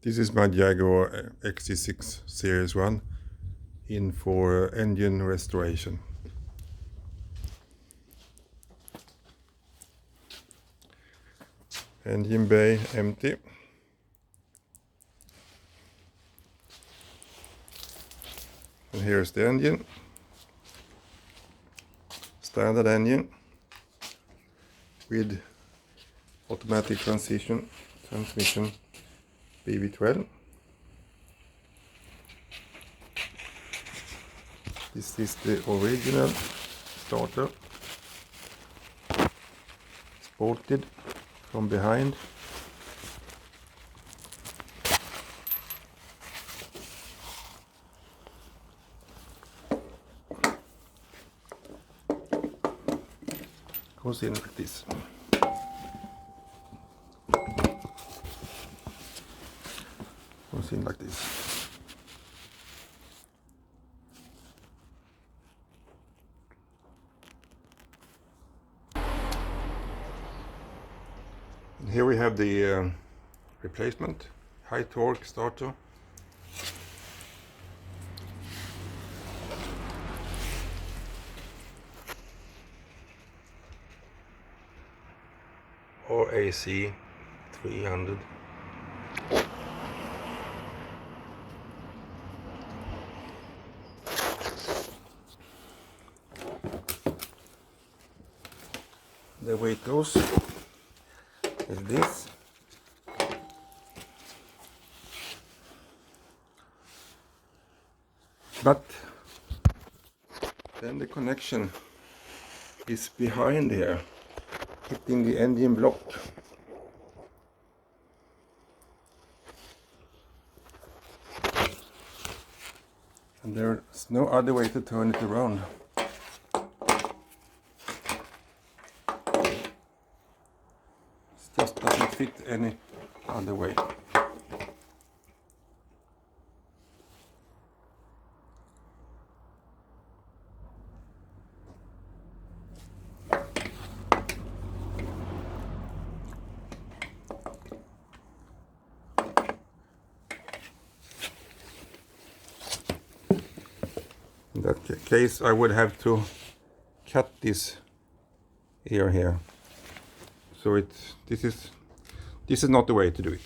This is my Jaguar XJ6 Series 1 in for engine restoration. Engine bay empty. And here's the engine. Standard engine with automatic transmission BV12. This is the original starter. It's bolted from behind. Goes in like this. Goes in like this. And here we have the replacement high torque starter. Or AC 300. The way it goes is this. But then the connection is behind here, hitting the engine block. And there's no other way to turn it around. It just doesn't fit any other way. In that case, I would have to cut this ear here. So this is not the way to do it.